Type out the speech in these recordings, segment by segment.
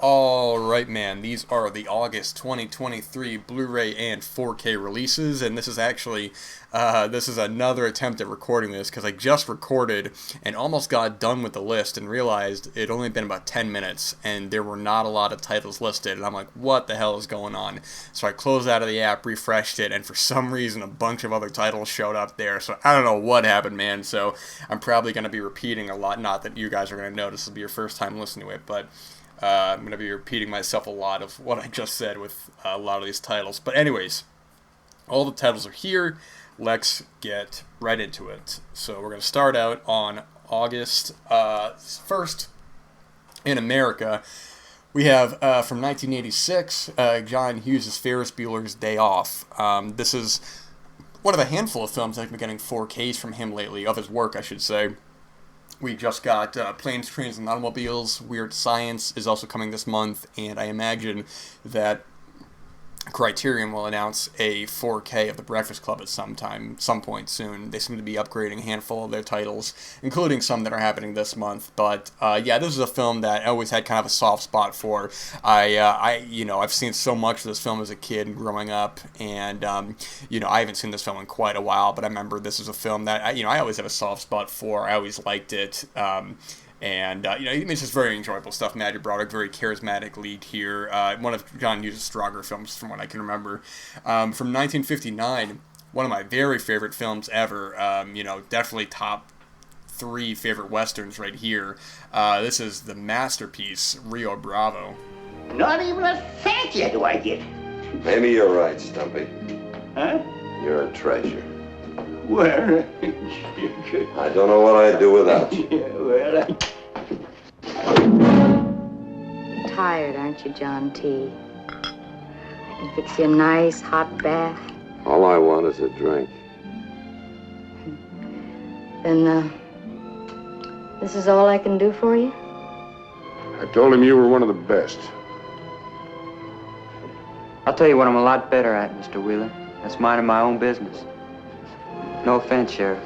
Alright, man, these are the August 2023 Blu Ray and 4K releases, and this is actually, this is another attempt at recording this, because I just recorded and almost got done with the list and realized it had only been about 10 minutes, and there were not a lot of titles listed, and I'm like, what the hell is going on? So I closed out of the app, refreshed it, and for some reason a bunch of other titles showed up there, so I don't know what happened, man, so I'm probably going to be repeating a lot, not that you guys are going to notice, this will be your first time listening to it, but I'm going to be repeating myself a lot of what I just said with a lot of these titles. But anyways, all the titles are here. Let's get right into it. So we're going to start out on August 1st in America. We have, from 1986, John Hughes' Ferris Bueller's Day Off. This is one of a handful of films I've been getting 4Ks from him lately, of his work, I should say. We just got Planes, Trains, and Automobiles. Weird Science is also coming this month, and I imagine that Criterion will announce a 4K of The Breakfast Club at some point soon. They seem to be upgrading a handful of their titles, including some that are happening this month. But yeah, this is a film that I always had kind of a soft spot for. I've seen so much of this film as a kid growing up, and I haven't seen this film in quite a while. But I remember this is a film that I always had a soft spot for. I always liked it. It's just very enjoyable stuff. Matthew Broderick, very charismatic lead here. One of John Hughes' stronger films from what I can remember. From 1959, one of my very favorite films ever. Definitely top 3 favorite westerns right here. This is the masterpiece, Rio Bravo. Not even a thank you do I get. Maybe you're right, Stumpy. Huh? You're a treasure. Well, I don't know what I'd do without you. Tired, aren't you, John T? I can fix you a nice hot bath. All I want is a drink. Then, this is all I can do for you? I told him you were one of the best. I'll tell you what I'm a lot better at, Mr. Wheeler. That's minding my own business. No offense, Sheriff.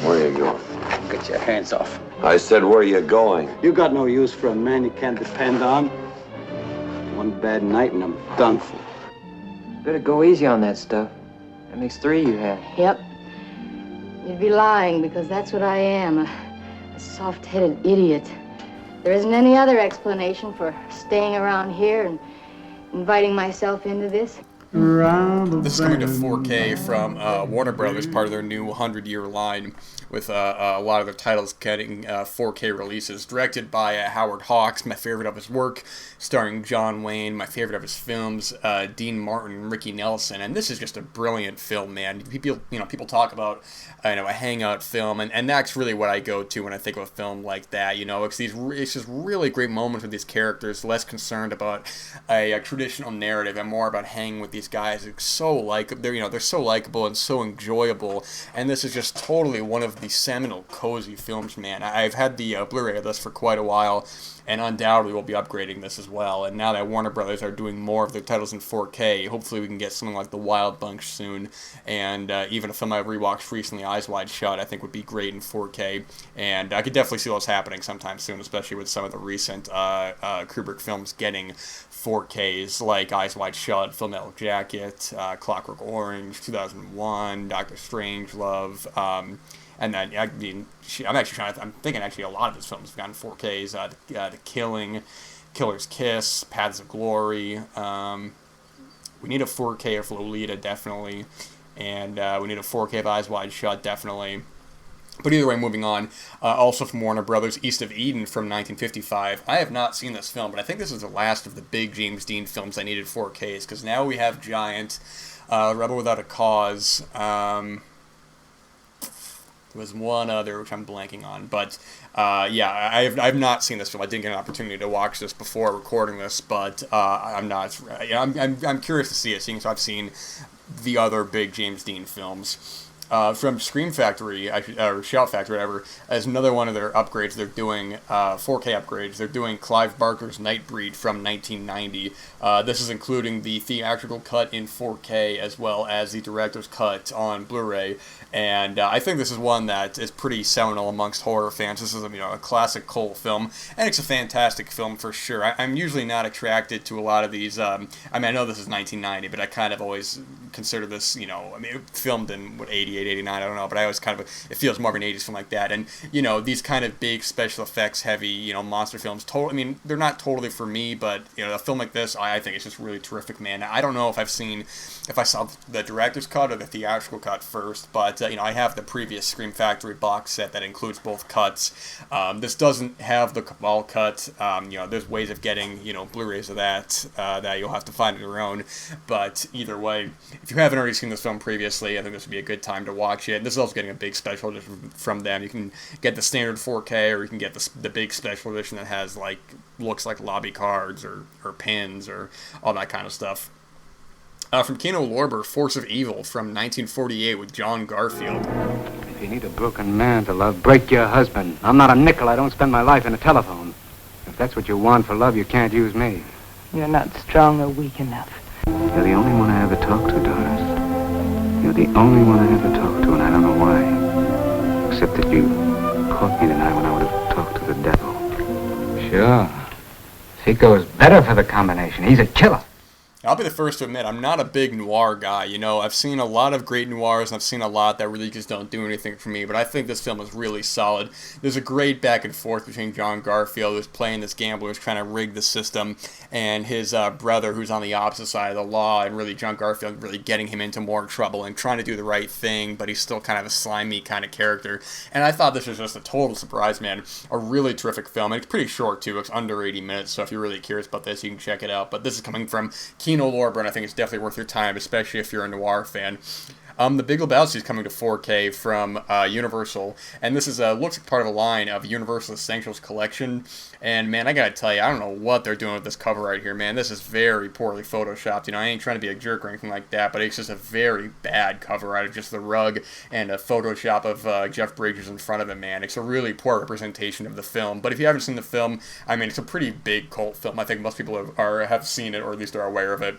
Where are you going? Get your hands off. I said, where are you going? You got no use for a man you can't depend on. One bad night and I'm done for. Better go easy on that stuff. That makes 3 you have. Yep. You'd be lying, because that's what I am, a soft-headed idiot. There isn't any other explanation for staying around here and inviting myself into this. This is coming to 4K from Warner Brothers, part of their new 100-year line, with a lot of their titles getting 4K releases. Directed by Howard Hawks, my favorite of his work, starring John Wayne, my favorite of his films, Dean Martin, Ricky Nelson, and this is just a brilliant film, man. People talk about a hangout film, and that's really what I go to when I think of a film like that. It's just really great moments with these characters, less concerned about a traditional narrative and more about hanging with these guys. It's so they're so likable and so enjoyable, and this is just totally one of the seminal cozy films, man. I've had the Blu-ray of this for quite a while, and undoubtedly we'll be upgrading this as well. And now that Warner Brothers are doing more of their titles in 4K, hopefully we can get something like The Wild Bunch soon, and even a film I rewatched recently, Eyes Wide Shut, I think would be great in 4K, and I could definitely see those happening sometime soon, especially with some of the recent Kubrick films getting 4Ks, like Eyes Wide Shut, Full Metal Jacket, Clockwork Orange, 2001, Doctor Strangelove, and then, I'm thinking actually a lot of his films have gotten 4Ks, The Killing, Killer's Kiss, Paths of Glory. We need a 4K of Lolita, definitely, and we need a 4K of Eyes Wide Shut, definitely. But either way, moving on, also from Warner Brothers, East of Eden from 1955. I have not seen this film, but I think this is the last of the big James Dean films I needed 4Ks, because now we have Giant, Rebel Without a Cause, there was one other which I'm blanking on, but I've not seen this film. I didn't get an opportunity to watch this before recording this, but I'm curious to see it, seeing as I've seen the other big James Dean films. from Scream Factory, or Shout Factory, whatever, as another one of their upgrades. They're doing 4K upgrades. They're doing Clive Barker's Nightbreed from 1990. This is including the theatrical cut in 4K as well as the director's cut on Blu Ray. And I think this is one that is pretty seminal amongst horror fans. This is a classic cult film, and it's a fantastic film for sure. I'm usually not attracted to a lot of these. I know this is 1990, but I kind of always consider this, it filmed in, 88, 89, I don't know, but I always it feels more of an 80s film like that. And, these kind of big special effects heavy, monster films, they're not totally for me, but, a film like this, I think it's just really terrific, man. I don't know if I saw the director's cut or the theatrical cut first, but, I have the previous Scream Factory box set that includes both cuts. This doesn't have the Cabal cut. There's ways of getting, Blu-rays of that you'll have to find on your own. But either way, if you haven't already seen this film previously, I think this would be a good time to watch it. This is also getting a big special edition from them. You can get the standard 4K, or you can get the big special edition that has, looks like lobby cards or pins or all that kind of stuff. From Kino Lorber, Force of Evil from 1948 with John Garfield. If you need a broken man to love, break your husband. I'm not a nickel. I don't spend my life in a telephone. If that's what you want for love, you can't use me. You're not strong or weak enough. You're the only one I ever talked to, Doris. You're the only one I ever talked to, and I don't know why. Except that you caught me tonight when I would have talked to the devil. Sure. Fico's better for the combination. He's a killer. I'll be the first to admit, I'm not a big noir guy. I've seen a lot of great noirs, and I've seen a lot that really just don't do anything for me, but I think this film is really solid. There's a great back and forth between John Garfield, who's playing this gambler who's trying to rig the system, and his brother, who's on the opposite side of the law, and really John Garfield really getting him into more trouble and trying to do the right thing, but he's still kind of a slimy kind of character. And I thought this was just a total surprise, man. A really terrific film, and it's pretty short, too. It's under 80 minutes, so if you're really curious about this, you can check it out. But this is coming from Kino Lorber, and I think it's definitely worth your time, especially if you're a noir fan. The Big Lebowski is coming to 4K from Universal, and this is looks like part of a line of Universal Essentials collection. And man, I gotta tell you, I don't know what they're doing with this cover right here, man. This is very poorly photoshopped. I ain't trying to be a jerk or anything like that, but it's just a very bad cover out of just the rug and a Photoshop of Jeff Bridges in front of him, man. It's a really poor representation of the film. But if you haven't seen the film, it's a pretty big cult film. I think most people have seen it, or at least are aware of it.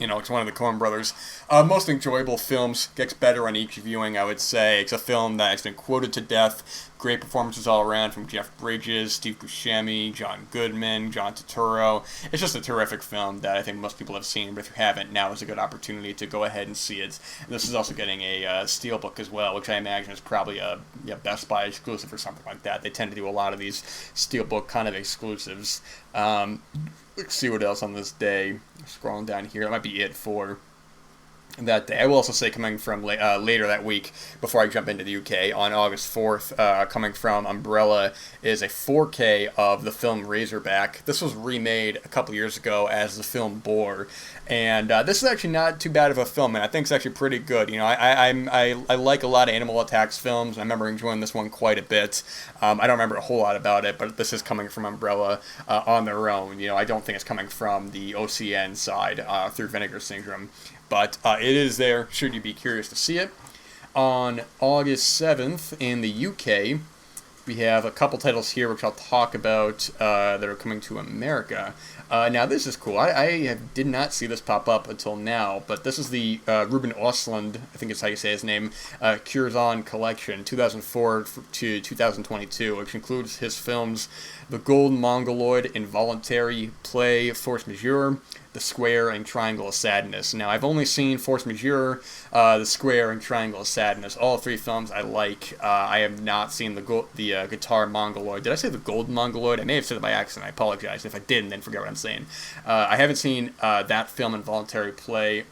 It's one of the Coen brothers' most enjoyable films. Gets better on each viewing, I would say. It's a film that has been quoted to death. Great performances all around from Jeff Bridges, Steve Buscemi, John Goodman, John Turturro. It's just a terrific film that I think most people have seen, but if you haven't, now is a good opportunity to go ahead and see it. And this is also getting a Steelbook as well, which I imagine is probably a Best Buy exclusive or something like that. They tend to do a lot of these Steelbook kind of exclusives. Let's see what else on this day. Scrolling down here, that might be it for that day. I will also say, coming from later that week, before I jump into the UK, on August 4th, coming from Umbrella, is a 4K of the film Razorback. This was remade a couple years ago as the film Boar, and this is actually not too bad of a film, and I think it's actually pretty good. I like a lot of Animal Attacks films, and I remember enjoying this one quite a bit. I don't remember a whole lot about it, but this is coming from Umbrella on their own. I don't think it's coming from the OCN side through Vinegar Syndrome. But it is there, should you be curious to see it. On August 7th in the UK, we have a couple titles here which I'll talk about that are coming to America. Now, this is cool. I did not see this pop up until now, but this is the Ruben Östlund, I think is how you say his name, Curzon Collection, 2004 to 2022, which includes his films The Golden Mongoloid, Involuntary Play, Force Majeure, The Square, and Triangle of Sadness. Now, I've only seen Force Majeure, The Square, and Triangle of Sadness. All three films I like. I have not seen the Guitar Mongoloid. Did I say The Golden Mongoloid? I may have said it by accident. I apologize. If I didn't, then forget what I'm saying. I haven't seen that film, Involuntary Replay.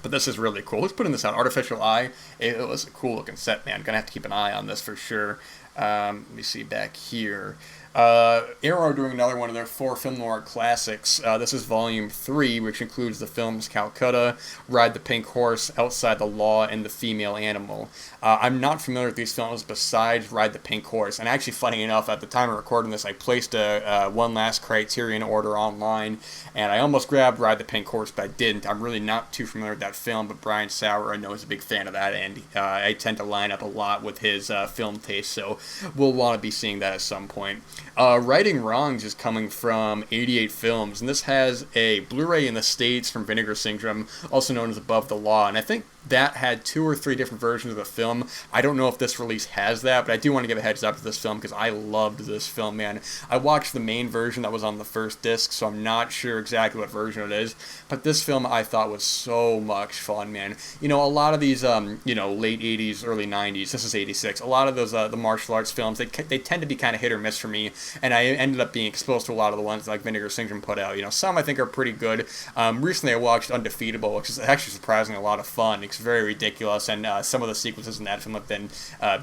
But this is really cool. Who's putting this out? Artificial Eye. It was a cool looking set, man. Gonna have to keep an eye on this for sure. Let me see back here. Arrow doing another one of their 4 film noir classics. This is Volume 3, which includes the films Calcutta, Ride the Pink Horse, Outside the Law, and The Female Animal. I'm not familiar with these films besides Ride the Pink Horse, and actually, funny enough, at the time of recording this, I placed a one last Criterion order online, and I almost grabbed Ride the Pink Horse, but I didn't. I'm really not too familiar with that film, but Brian Sauer, I know, is a big fan of that, and I tend to line up a lot with his film taste, so we'll want to be seeing that at some point. Righting Wrongs is coming from 88 Films, and this has a Blu-ray in the States from Vinegar Syndrome, also known as Above the Law, and I think that had 2 or 3 different versions of the film. I don't know if this release has that, but I do want to give a heads up to this film because I loved this film, man. I watched the main version that was on the first disc, so I'm not sure exactly what version it is, but this film I thought was so much fun, man. You know, a lot of these, late 80s, early 90s, this is 86, a lot of those, the martial arts films, they tend to be kind of hit or miss for me, and I ended up being exposed to a lot of the ones like Vinegar Syndrome put out. You know, some I think are pretty good. Recently I watched Undefeatable, which is actually surprisingly a lot of fun. It's very ridiculous, and some of the sequences in that film have been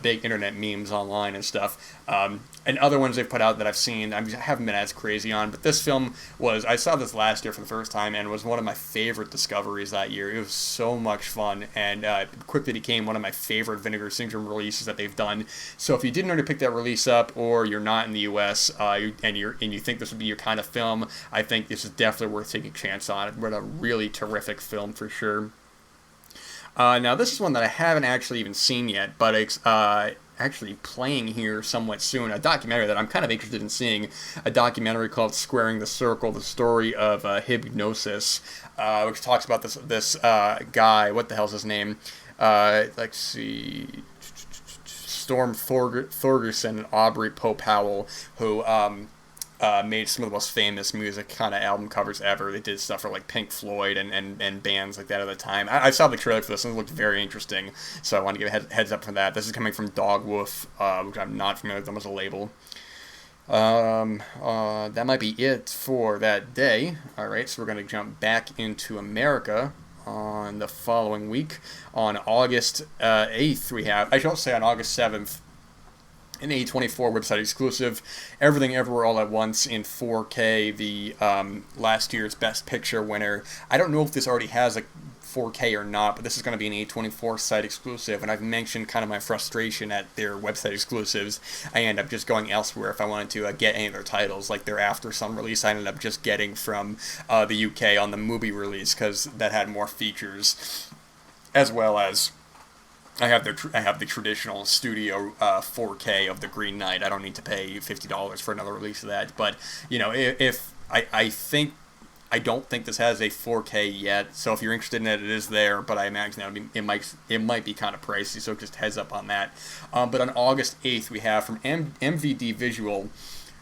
big internet memes online and stuff. And other ones they've put out that I've seen, I haven't been as crazy on, but this film I saw this last year for the first time, and was one of my favorite discoveries that year. It was so much fun, and quickly became one of my favorite Vinegar Syndrome releases that they've done. So if you didn't already pick that release up, or you're not in the U.S., and you think this would be your kind of film, I think this is definitely worth taking a chance on. It's a really terrific film for sure. Now this is one that I haven't actually even seen yet, but it's actually playing here somewhat soon. A documentary that I'm kind of interested in seeing. A documentary called Squaring the Circle, the story of hypnosis, which talks about this guy. What the hell's his name? Let's see. Storm Thorgerson and Aubrey Pope Howell, who made some of the most famous music kind of album covers ever. They did stuff for like Pink Floyd and bands like that at the time. I saw the trailer for this and it looked very interesting, so I want to give a heads up for that. This is coming from Dog Wolf, which I'm not familiar with them as a label. That might be it for that day. Alright, so we're going to jump back into America on the following week. On August 8th, we have, I should say on August 7th, an A24 website exclusive, Everything Everywhere All at Once in 4K, the last year's Best Picture winner. I don't know if this already has a 4K or not, but this is going to be an A24 site exclusive, and I've mentioned kind of my frustration at their website exclusives. I end up just going elsewhere if I wanted to get any of their titles, like their After Sun release I ended up just getting from the UK on the Mubi release, because that had more features, as well as I have the traditional studio 4K of The Green Knight. I don't need to pay $50 for another release of that. But you know, if I don't think this has a 4K yet. So if you're interested in it, it is there. But I imagine that it might be kind of pricey. So just heads up on that. But on August 8th, we have from MVD Visual,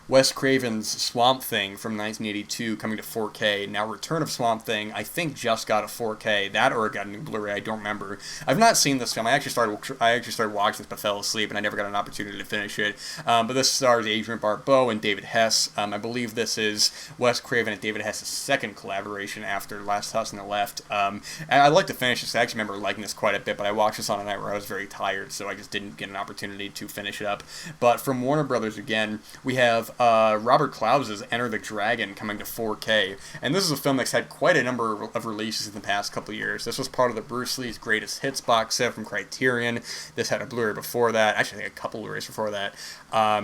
Wes Craven's Swamp Thing from 1982 coming to 4K. Now, Return of Swamp Thing, I think just got a 4K. That or it got a new Blu-ray, I don't remember. I've not seen this film. I actually started watching this but fell asleep, and I never got an opportunity to finish it. But this stars Adrian Barbeau and David Hess. I believe this is Wes Craven and David Hess' second collaboration after Last House on the Left. And I'd like to finish this. I actually remember liking this quite a bit, but I watched this on a night where I was very tired, so I just didn't get an opportunity to finish it up. But from Warner Brothers again, we have Robert Klaus's Enter the Dragon coming to 4K, and this is a film that's had quite a number of releases in the past couple of years. This was part of the Bruce Lee's Greatest Hits box set from Criterion. This had a Blu-ray before that. Actually, I think a couple Blu-rays before that.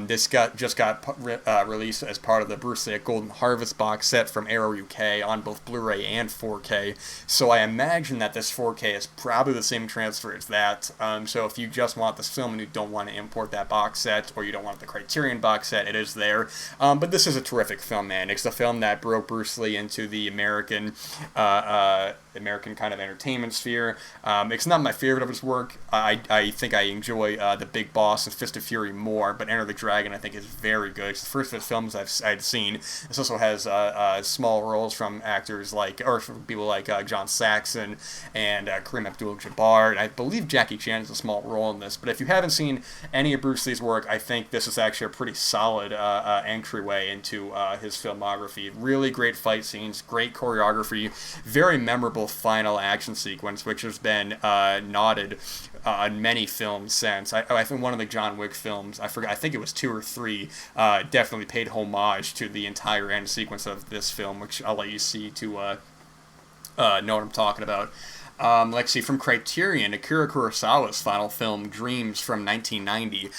This just got released as part of the Bruce Lee Golden Harvest box set from Arrow UK on both Blu-ray and 4K. So I imagine that this 4K is probably the same transfer as that. So if you just want this film and you don't want to import that box set, or you don't want the Criterion box set, it is there. But this is a terrific film, man. It's the film that broke Bruce Lee into the American kind of entertainment sphere. It's not my favorite of his work. I think I enjoy The Big Boss and Fist of Fury more, but Enter the Dragon I think is very good. It's the first of his films I'd seen. This also has small roles from actors from people like John Saxon and Kareem Abdul-Jabbar, and I believe Jackie Chan has a small role in this. But if you haven't seen any of Bruce Lee's work, I think this is actually a pretty solid entryway into his filmography. Really great fight scenes, great choreography, very memorable final action sequence, which has been nodded on many films since. I think one of the John Wick films, I forgot, I think it was 2 or 3, definitely paid homage to the entire end sequence of this film, which I'll let you see to know what I'm talking about. Let's see, from Criterion, Akira Kurosawa's final film, Dreams, from 1990.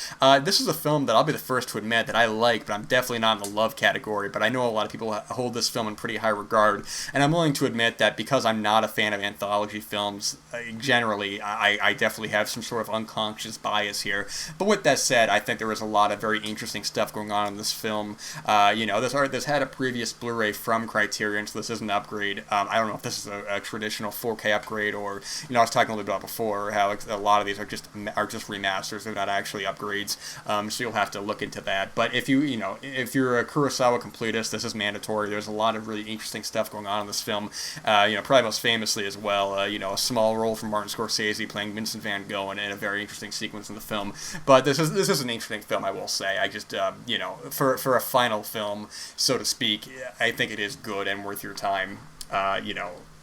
This is a film that I'll be the first to admit that I like, but I'm definitely not in the love category, but I know a lot of people hold this film in pretty high regard, and I'm willing to admit that because I'm not a fan of anthology films, generally, I definitely have some sort of unconscious bias here. But with that said, I think there was a lot of very interesting stuff going on in this film. This had a previous Blu Ray from Criterion, so this is an upgrade. I don't know if this is a traditional 4K upgrade, or I was talking a little bit about before how a lot of these are just remasters, they're not actually upgrades. So you'll have to look into that. But if you're a Kurosawa completist, this is mandatory. There's a lot of really interesting stuff going on in this film. Probably most famously as well, a small role from Martin Scorsese playing Vincent Van Gogh in a very interesting sequence in the film. But this is an interesting film, I will say. I just for a final film, so to speak, I think it is good and worth your time.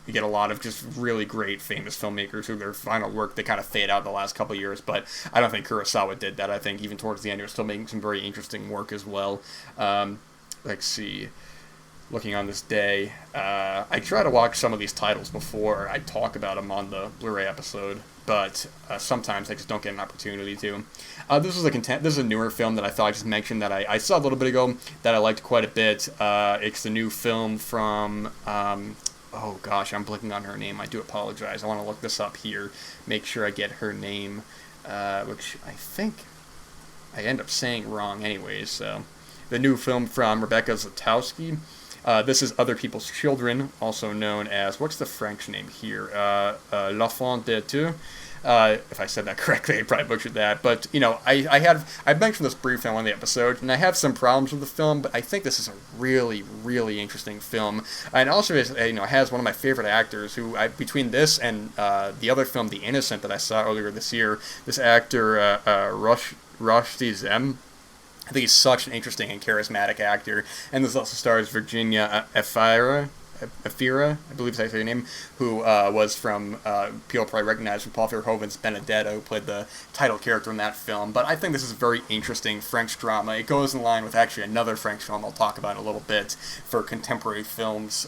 You get a lot of just really great famous filmmakers who their final work, they kind of fade out the last couple of years, but I don't think Kurosawa did that. I think even towards the end, he was still making some very interesting work as well. Let's see. Looking on this day, I try to watch some of these titles before I talk about them on the Blu-ray episode, but sometimes I just don't get an opportunity to. This is a newer film that I thought I just mentioned that I saw a little bit ago that I liked quite a bit. It's the new film from... oh gosh, I'm blanking on her name. I do apologize. I want to look this up here, make sure I get her name, which I think I end up saying wrong anyways. So, the new film from Rebecca Zlotowski. This is Other People's Children, also known as, what's the French name here? L'Enfant de Dieu. If I said that correctly, I probably butchered that. But, I've mentioned this briefly on one of the episodes, and I have some problems with the film, but I think this is a really, really interesting film. And also, has one of my favorite actors, who, between this and the other film, The Innocent, that I saw earlier this year, this actor, Rushdie Zem, I think he's such an interesting and charismatic actor. And this also stars Virginia Efira, I believe that's her name, who was from, people probably recognize from Paul Verhoeven's Benedetto, who played the title character in that film. But I think this is a very interesting French drama. It goes in line with actually another French film I'll talk about in a little bit for contemporary films,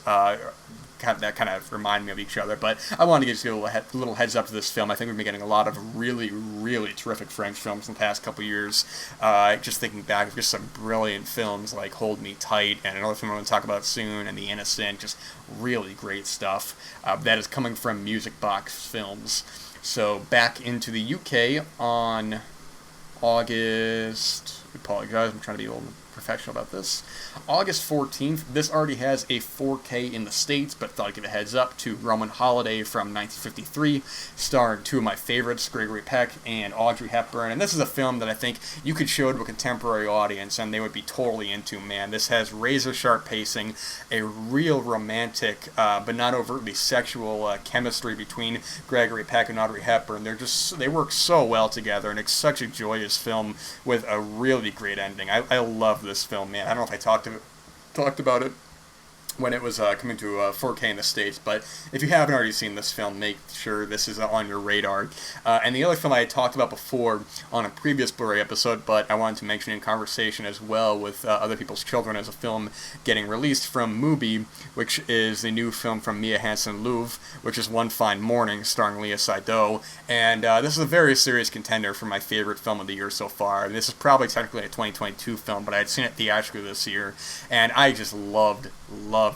that kind of remind me of each other. But I wanted to give you a little heads up to this film. I think we've been getting a lot of really, really terrific French films in the past couple years. Just thinking back, just some brilliant films like Hold Me Tight, and another film I'm going to talk about soon, and The Innocent. Just really great stuff. That is coming from Music Box Films. So back into the UK on August... I apologize, I'm trying to be a little professional about this. August 14th, this already has a 4K in the States, but thought I'd give a heads up to Roman Holiday from 1953, starring two of my favorites, Gregory Peck and Audrey Hepburn. And this is a film that I think you could show to a contemporary audience and they would be totally into, man. This has razor-sharp pacing, a real romantic, but not overtly sexual chemistry between Gregory Peck and Audrey Hepburn. They work so well together, and it's such a joyous film with a really great ending. I love this film, man. I don't know if I talked about it when it was coming to 4K in the States, but if you haven't already seen this film, make sure this is on your radar. And the other film I had talked about before on a previous Blu-ray episode, but I wanted to mention in conversation as well with Other People's Children as a film getting released from Mubi, which is the new film from Mia Hansen-Løve, which is One Fine Morning, starring Leah Seydoux. And this is a very serious contender for my favorite film of the year so far. And this is probably technically a 2022 film, but I had seen it theatrically this year, and I just loved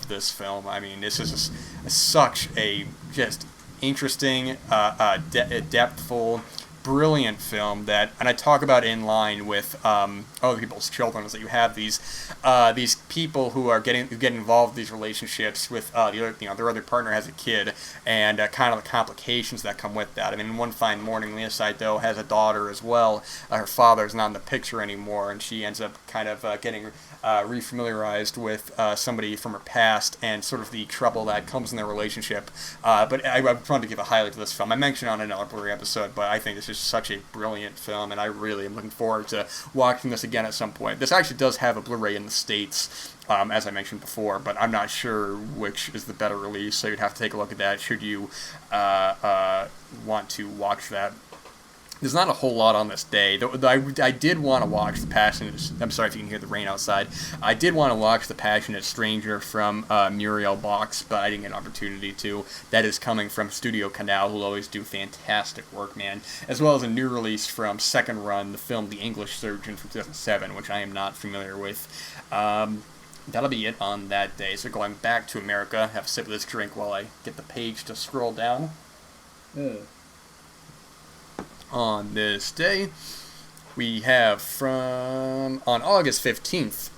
this film. I mean, this is such a just interesting, depthful, brilliant film that, and I talk about in line with Other People's Children, is that you have these people who get involved in these relationships with their other partner has a kid, and kind of the complications that come with that. I mean, One Fine Morning, Leah Seydoux has a daughter as well. Her father's not in the picture anymore, and she ends up kind of getting refamiliarized with somebody from her past and sort of the trouble that comes in their relationship. But I wanted to give a highlight to this film. I mentioned on another Blu-ray episode, but I think this is such a brilliant film, and I really am looking forward to watching this again at some point. This actually does have a Blu-ray in the States, as I mentioned before, but I'm not sure which is the better release, so you'd have to take a look at that should you want to watch that. there's not a whole lot on this day. I did want to watch The Passionate... I'm sorry if you can hear the rain outside. I did want to watch The Passionate Stranger from Muriel Box, but I didn't get an opportunity to. That is coming from Studio Canal, who always do fantastic work, man. As well as a new release from Second Run, the film The English Surgeon from 2007, which I am not familiar with. That'll be it on that day. So going back to America, have a sip of this drink while I get the page to scroll down. On this day, we have on August 15th.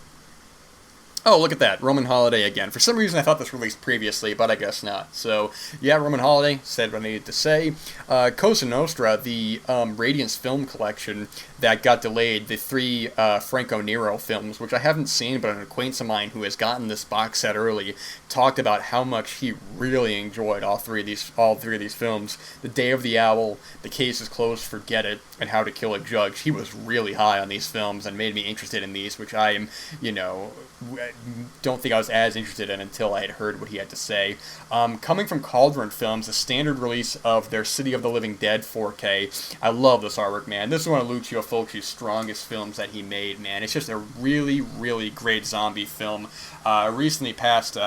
Oh, look at that, Roman Holiday again. For some reason, I thought this released previously, but I guess not. So, yeah, Roman Holiday, said what I needed to say. Cosa Nostra, the Radiance film collection that got delayed, the 3 Franco Nero films, which I haven't seen, but an acquaintance of mine who has gotten this box set early talked about how much he really enjoyed all three of these films. The Day of the Owl, The Case is Closed, Forget It, and How to Kill a Judge. He was really high on these films and made me interested in these, which I am, don't think I was as interested in until I had heard what he had to say. Coming from Cauldron Films, a standard release of their City of the Living Dead 4K. I love this artwork, man. This is one of Lucio Fulci's strongest films that he made, man. It's just a really, really great zombie film. Recently passed...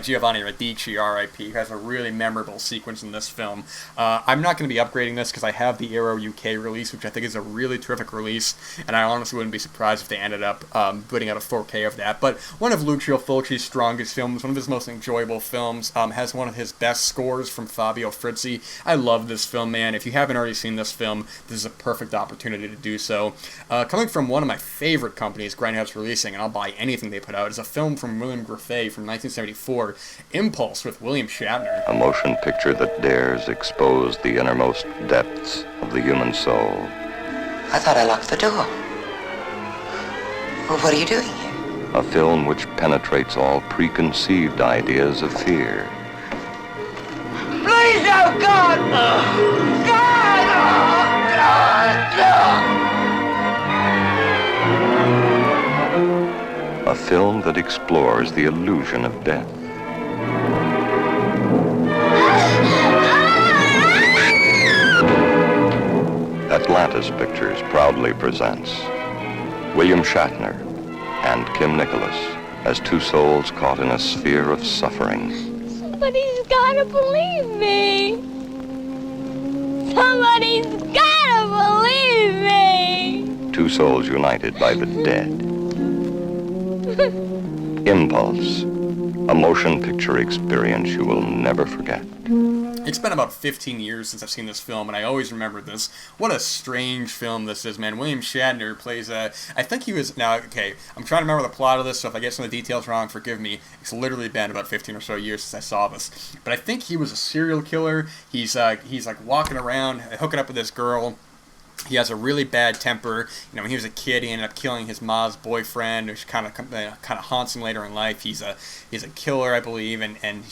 Giovanni Radici, R.I.P., has a really memorable sequence in this film. I'm not going to be upgrading this because I have the Arrow UK release, which I think is a really terrific release, and I honestly wouldn't be surprised if they ended up putting out a 4K of that. But one of Lucio Fulci's strongest films, one of his most enjoyable films, has one of his best scores from Fabio Frizzi. I love this film, man. If you haven't already seen this film, this is a perfect opportunity to do so. Coming from one of my favorite companies, Grindhouse Releasing, and I'll buy anything they put out, is a film from William Griffey from 1974. Impulse with William Shatner. A motion picture that dares expose the innermost depths of the human soul. I thought I locked the door. Well, what are you doing here? A film which penetrates all preconceived ideas of fear. Please, no, God! God! A film that explores the illusion of death. Atlantis Pictures proudly presents William Shatner and Kim Nicholas as two souls caught in a sphere of suffering. Somebody's gotta believe me. Somebody's gotta believe me. Two souls united by the dead. Impulse, a motion picture experience you will never forget. It's been about 15 years since I've seen this film, and I always remember this. What a strange film this is, man. William Shatner plays I think he was... Now, okay, I'm trying to remember the plot of this, so if I get some of the details wrong, forgive me. It's literally been about 15 or so years since I saw this. But I think he was a serial killer. He's like walking around, hooking up with this girl. He has a really bad temper. When he was a kid, he ended up killing his mom's boyfriend, which kind of haunts him later in life. He's a killer, I believe, and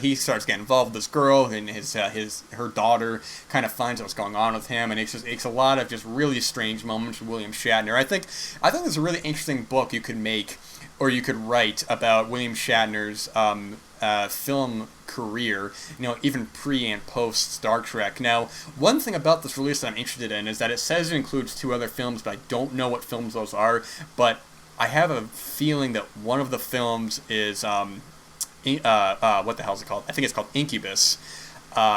he starts getting involved with this girl, and her daughter kind of finds out what's going on with him, and it's a lot of just really strange moments with William Shatner. I think there's a really interesting book you could make, or you could write about William Shatner's film career, even pre and post Star Trek. Now, one thing about this release that I'm interested in is that it says it includes 2 other films, but I don't know what films those are, but I have a feeling that one of the films is, what the hell is it called? I think it's called Incubus,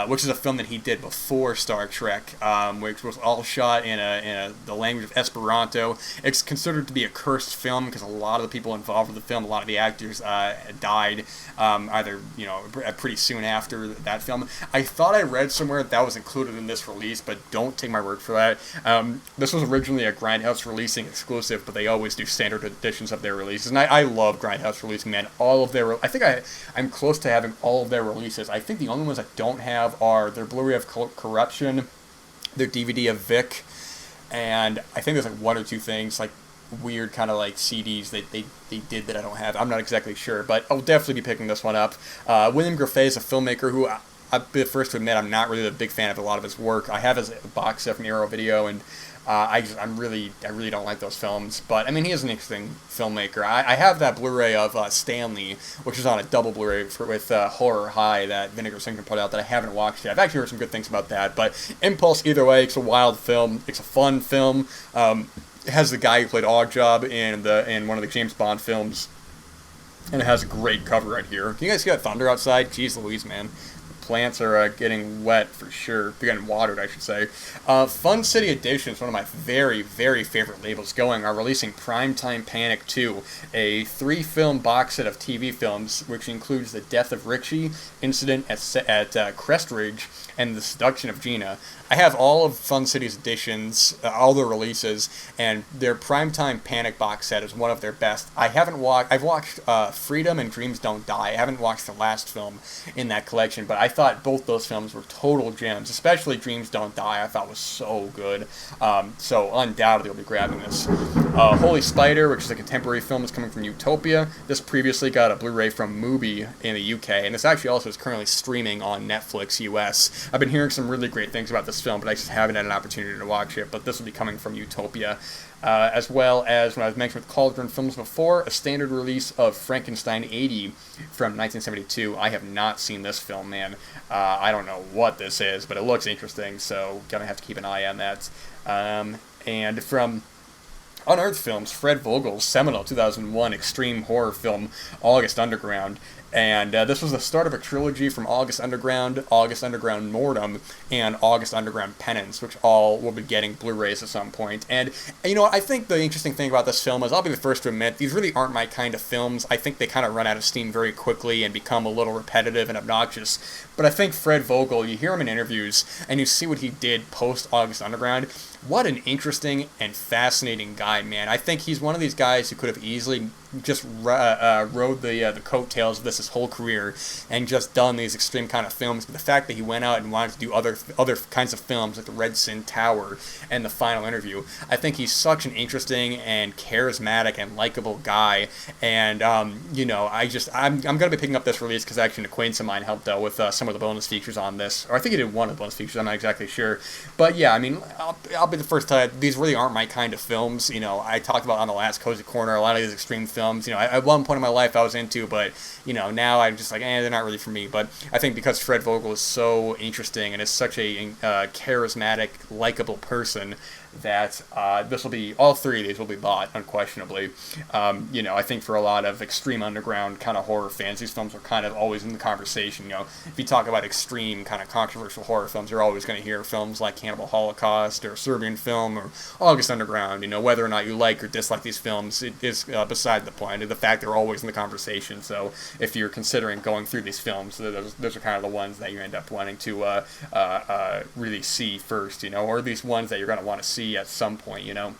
which is a film that he did before Star Trek, which was all shot in the language of Esperanto. It's considered to be a cursed film because a lot of the people involved with the film, a lot of the actors died either pretty soon after that film. I thought I read somewhere that was included in this release, but don't take my word for that. This was originally a Grindhouse Releasing exclusive, but they always do standard editions of their releases, and I love Grindhouse Releasing, man. All of their, I think I'm close to having all of their releases. I think the only ones I don't have are their Blu Ray of Corruption, their DVD of Vic, and I think there's like 1 or 2 things, like weird kind of like CDs they did that I don't have. I'm not exactly sure, but I'll definitely be picking this one up. William Griffey is a filmmaker who I'll be the first to admit I'm not really a big fan of a lot of his work. I have his box set from Arrow Video, and I really don't like those films. But I mean, he is an interesting filmmaker. I have that Blu-ray of Stanley, which is on a double Blu-ray with Horror High that Vinegar Syndrome put out that I haven't watched yet. I've actually heard some good things about that. But Impulse, either way, it's a wild film. It's a fun film. It has the guy who played Oddjob in one of the James Bond films. And it has a great cover right here. Can you guys see that thunder outside? Jeez Louise, man. The plants are getting wet for sure. They're getting watered, I should say. Fun City Editions, one of my very, very favorite labels going, are releasing Primetime Panic 2, a 3-film box set of TV films, which includes The Death of Richie, Incident at Crestridge, and The Seduction of Gina. I have all of Fun City's editions, all the releases, and their Primetime Panic box set is one of their best. I've watched Freedom and Dreams Don't Die. I haven't watched the last film in that collection, but I thought both those films were total gems, especially Dreams Don't Die. I thought was so good. So undoubtedly I'll be grabbing this. Holy Spider, which is a contemporary film, is coming from Utopia. This previously got a Blu-ray from Mubi in the UK, and this actually also is currently streaming on Netflix US. I've been hearing some really great things about this film, but I just haven't had an opportunity to watch it. But this will be coming from Utopia. As well as, when I was mentioned with Cauldron Films before, a standard release of Frankenstein 80 from 1972. I have not seen this film, man. I don't know what this is, but it looks interesting, so gonna have to keep an eye on that. And from Unearthed Films, Fred Vogel's seminal 2001 extreme horror film, August Underground. And this was the start of a trilogy from August Underground Mortem, and August Underground Penance, which all will be getting Blu-rays at some point. And you know, I think the interesting thing about this film is, I'll be the first to admit, these really aren't my kind of films. I think they kind of run out of steam very quickly and become a little repetitive and obnoxious. But I think Fred Vogel, you hear him in interviews, and you see what he did post-August Underground. What an interesting and fascinating guy, man. I think he's one of these guys who could have easily just rode the coattails of this his whole career and just done these extreme kind of films. But the fact that he went out and wanted to do other kinds of films like The Red Sin Tower and The Final Interview, I think he's such an interesting and charismatic and likable guy. And you know, I'm gonna be picking up this release because actually an acquaintance of mine helped out with some of the bonus features on this, or I think he did one of the bonus features. I'm not exactly sure, but yeah, I mean, I'll be the first to. These really aren't my kind of films. You know, I talked about on the last Cozy Corner a lot of these extreme films. You know, at one point in my life I was into, but you know, now I'm just like, they're not really for me. But I think because Fred Vogel is so interesting and is such a charismatic, likable person, that this will be, all three of these will be bought, unquestionably. You know, I think for a lot of extreme underground kind of horror fans, these films are kind of always in the conversation. You know, if you talk about extreme kind of controversial horror films, you're always going to hear films like Cannibal Holocaust or Serbian Film or August Underground. You know, whether or not you like or dislike these films, it is beside the point. The fact they're always in the conversation. So if you're considering going through these films, those are kind of the ones that you end up wanting to really see first, you know, or at least ones that you're going to want to see at some point, you know.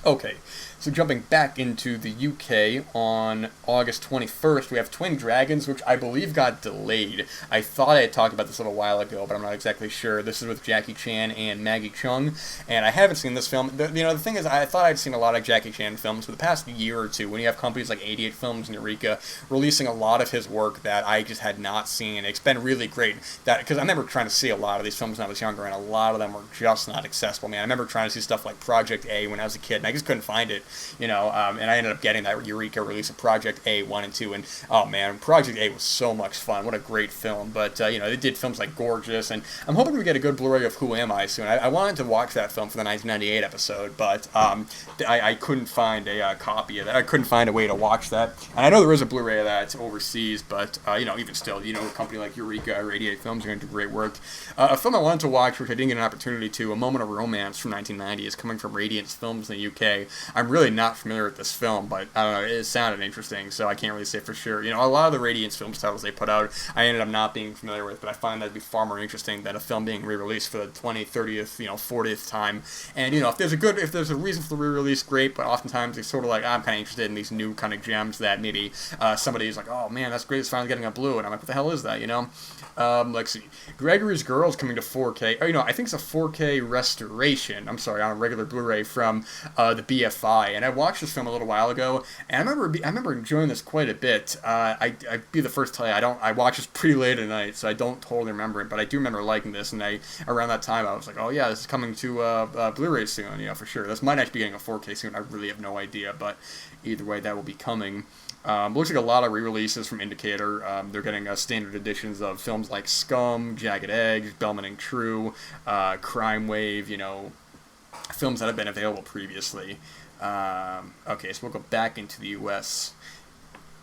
Okay, so jumping back into the UK, on August 21st, we have Twin Dragons, which I believe got delayed. I thought I had talked about this a little while ago, but I'm not exactly sure. This is with Jackie Chan and Maggie Cheung, and I haven't seen this film. You know, the thing is, I thought I'd seen a lot of Jackie Chan films for the past year or two, when you have companies like 88 Films and Eureka releasing a lot of his work that I just had not seen. It's been really great, because I remember trying to see a lot of these films when I was younger, and a lot of them were just not accessible, man. I remember trying to see stuff like Project A when I was a kid, and I just couldn't find it, you know, and I ended up getting that Eureka release of Project A 1 and 2, and oh man, Project A was so much fun. What a great film. But you know, they did films like Gorgeous, and I'm hoping we get a good Blu-ray of Who Am I soon. I wanted to watch that film for the 1998 episode, but I couldn't find a copy of that. I couldn't find a way to watch that, and I know there is a Blu-ray of that overseas, but you know, even still, you know, a company like Eureka or 88 Films are going to do great work. A film I wanted to watch, which I didn't get an opportunity to, A Moment of Romance from 1990, is coming from Radiance Films in the UK. I'm really not familiar with this film, but I don't know, it sounded interesting, so I can't really say for sure. You know, a lot of the Radiance Films titles they put out, I ended up not being familiar with, but I find that to be far more interesting than a film being re-released for the 20th, 30th, you know, 40th time. And, you know, if there's a reason for the re-release, great, but oftentimes it's sort of like, I'm kind of interested in these new kind of gems that maybe somebody's like, oh man, that's great, it's finally getting a Blu, and I'm like, what the hell is that, you know? Let's see. Gregory's Girl is coming to 4K. Oh, you know, I think it's a 4K restoration, I'm sorry, on a regular Blu-ray from the BFI. and I watched this film a little while ago, and I remember enjoying this quite a bit. I'd be the first to tell you, I watched this pretty late at night, so I don't totally remember it, but I do remember liking this, and around that time I was like, oh yeah, this is coming to Blu-ray soon, for sure. This might actually be getting a 4K soon, I really have no idea, but either way, that will be coming. Looks like a lot of re-releases from Indicator. They're getting standard editions of films like Scum, Jagged Edge, Bellman and True, Crime Wave, films that have been available previously. Okay, so we'll go back into the U.S.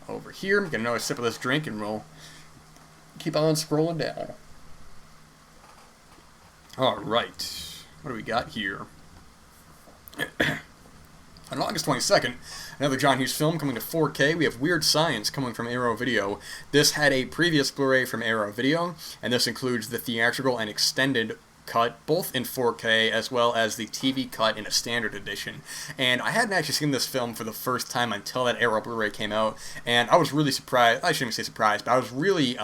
over here. Get another sip of this drink, and we'll keep on scrolling down. All right, what do we got here? On August 22nd, another John Hughes film coming to 4K. We have Weird Science coming from Arrow Video. This had a previous Blu-ray from Arrow Video, and this includes the theatrical and extended cut, both in 4K, as well as the TV cut in a standard edition. And I hadn't actually seen this film for the first time until that Arrow Blu-ray came out, and I was really surprised. I shouldn't even say surprised, but I was really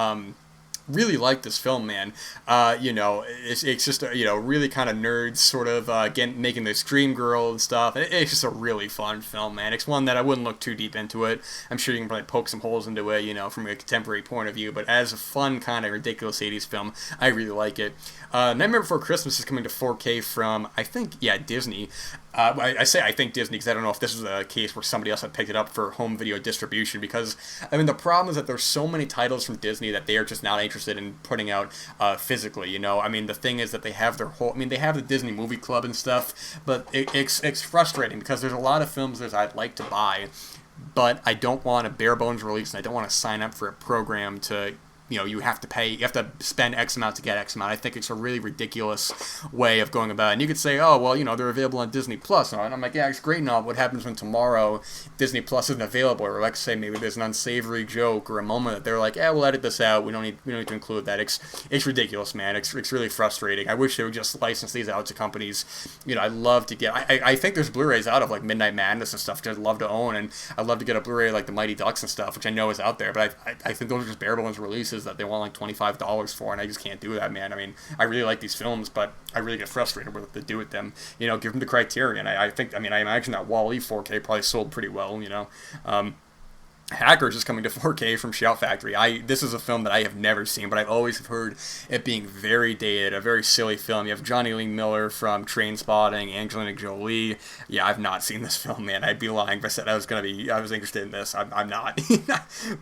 like this film, man. It's just, really kind of nerds sort of, again, making the Scream Girl and stuff. It's just a really fun film, man. It's one that I wouldn't look too deep into it. I'm sure you can probably poke some holes into it, from a contemporary point of view, but as a fun kind of ridiculous 80s film, I really like it. Nightmare Before Christmas is coming to 4K from, I think, Disney. I say I think Disney because I don't know if this is a case where somebody else had picked it up for home video distribution, because, the problem is that there's so many titles from Disney that they are just not interested in putting out physically, the thing is that they have their whole, they have the Disney Movie Club and stuff, but it's frustrating because there's a lot of films that I'd like to buy, but I don't want a bare bones release, and I don't want to sign up for a program to, you have to spend X amount to get X amount. I think it's a really ridiculous way of going about it. And you could say, oh, well, they're available on Disney Plus. And I'm like, yeah, it's great and all. What happens when tomorrow Disney Plus isn't available? Or like, say, maybe there's an unsavory joke or a moment that they're like, yeah, we'll edit this out. We don't need to include that. It's ridiculous, man. It's really frustrating. I wish they would just license these out to companies. I'd love to get, I think there's Blu-rays out of like Midnight Madness and stuff, which I'd love to own. And I'd love to get a Blu-ray like the Mighty Ducks and stuff, which I know is out there. But I think those are just bare bones releases that they want like $25 for, and I just can't do that, man. I really like these films, but I really get frustrated with what they do with them. Give them the Criterion. I imagine that Wall-E 4K probably sold pretty well, Hackers is coming to 4K from Shout Factory. This is a film that I have never seen, but I've always heard it being very dated, a very silly film. You have Johnny Lee Miller from Trainspotting, Angelina Jolie. Yeah, I've not seen this film, man. I'd be lying if I said I was interested in this. I'm not.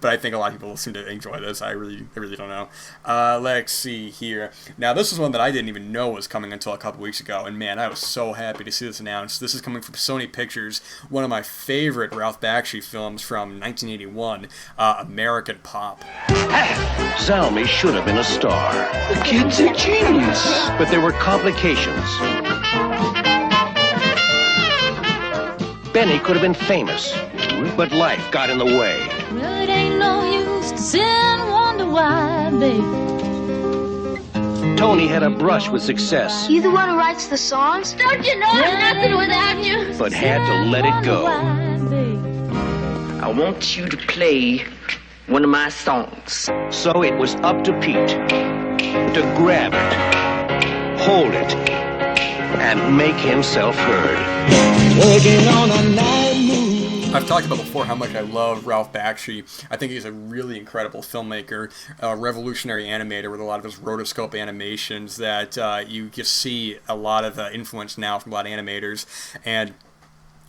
But I think a lot of people seem to enjoy this. I really don't know. Let's see here. Now, this is one that I didn't even know was coming until a couple weeks ago, and man, I was so happy to see this announced. This is coming from Sony Pictures, one of my favorite Ralph Bakshi films from 1981, American Pop. Zalmy should have been a star. The kid's a genius. But there were complications. Benny could have been famous, but life got in the way. Well, it ain't no use to sit and wonder why, baby. Tony had a brush with success. You the one who writes the songs? Don't you know I'm nothing without you? But had to let it go. I want you to play one of my songs. So it was up to Pete to grab it, hold it, and make himself heard. Working on a night move. I've talked about before how much I love Ralph Bakshi. I think he's a really incredible filmmaker, a revolutionary animator with a lot of his rotoscope animations that you just see a lot of influence now from a lot of animators. And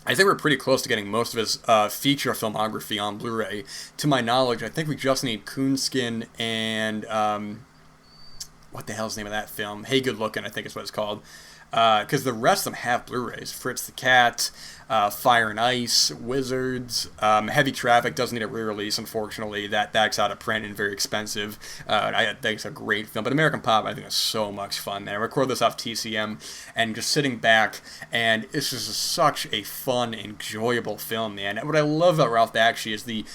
I think we're pretty close to getting most of his feature filmography on Blu-ray. To my knowledge, I think we just need Coonskin and what the hell's the name of that film? Hey Good Lookin', I think is what it's called. Because the rest of them have Blu-rays. Fritz the Cat, Fire and Ice, Wizards, Heavy Traffic doesn't need a re-release, unfortunately. That's out of print and very expensive. I think it's a great film. But American Pop, I think, is so much fun, man. I record this off TCM, and just sitting back, and it's just such a fun, enjoyable film, man. And what I love about Ralph Bakshi is the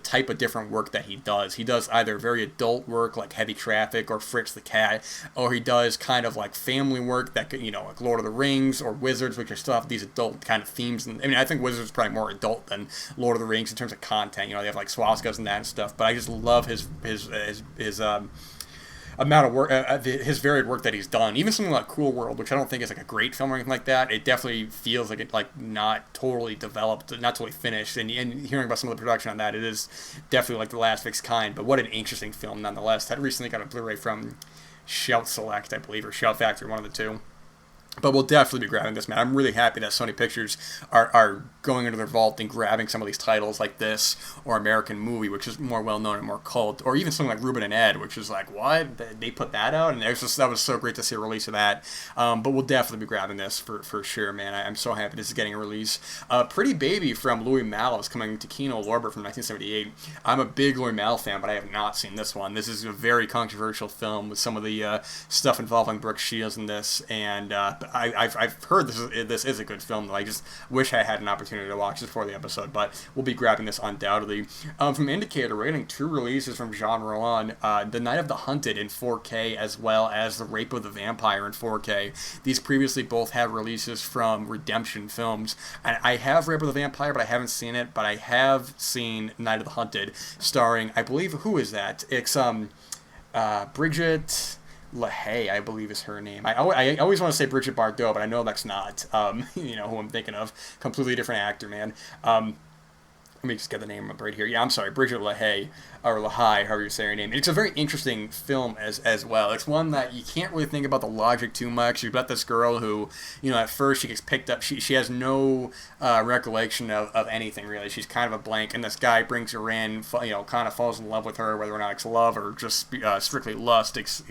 type of different work that he does. He does either very adult work like Heavy Traffic or Fritz the Cat, or he does kind of like family work that, like Lord of the Rings or Wizards, which still have these adult kind of themes. And I think Wizards is probably more adult than Lord of the Rings in terms of content. They have like swastikas and that and stuff. But I just love his amount of work, his varied work that he's done. Even something like Cool World, which I don't think is like a great film or anything like that. It definitely feels like it like not totally developed, not totally finished. And hearing about some of the production on that, it is definitely like the last of its kind. But what an interesting film nonetheless. That recently got a Blu Ray from Shout Select, I believe, or Shout Factory, one of the two. But we'll definitely be grabbing this, man. I'm really happy that Sony Pictures are going into their vault and grabbing some of these titles like this, or American Movie, which is more well-known and more cult, or even something like Ruben and Ed, which is like, what? They put that out? And that was so great to see a release of that. But we'll definitely be grabbing this for sure, man. I'm so happy this is getting a release. Pretty Baby from Louis Malle is coming to Kino Lorber from 1978. I'm a big Louis Malle fan, but I have not seen this one. This is a very controversial film with some of the stuff involving Brooke Shields in this, and I've heard this is a good film, though. I just wish I had an opportunity to watch this before the episode, but we'll be grabbing this undoubtedly. From Indicator, we're getting 2 releases from Jean Rollin, The Night of the Hunted in 4K, as well as The Rape of the Vampire in 4K. These previously both had releases from Redemption Films, and I have Rape of the Vampire, but I haven't seen it, but I have seen Night of the Hunted, starring, I believe, who is that? It's Bridget LaHaye, I believe is her name. I always want to say Bridget Bardot, but I know that's not, who I'm thinking of. Completely different actor, man. Let me just get the name up right here. Yeah, I'm sorry, Bridget LaHaye, or LaHaye, however you say her name. It's a very interesting film as well. It's one that you can't really think about the logic too much. You've got this girl who, at first she gets picked up. She has no recollection of anything, really. She's kind of a blank, and this guy brings her in, kind of falls in love with her, whether or not it's love or just strictly lust. It's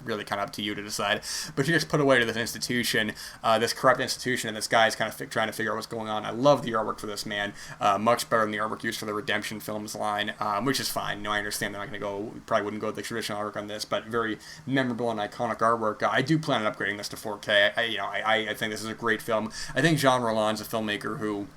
really kind of up to you to decide. But she gets put away to this institution, this corrupt institution, and this guy's kind of trying to figure out what's going on. I love the artwork for this, man. Much better than the artwork used for the Redemption Films line, which is fine. I understand they're not going to go, probably wouldn't go with the traditional artwork on this, but very memorable and iconic artwork. I do plan on upgrading this to 4K. I think this is a great film. I think Jean Rollin's a filmmaker who,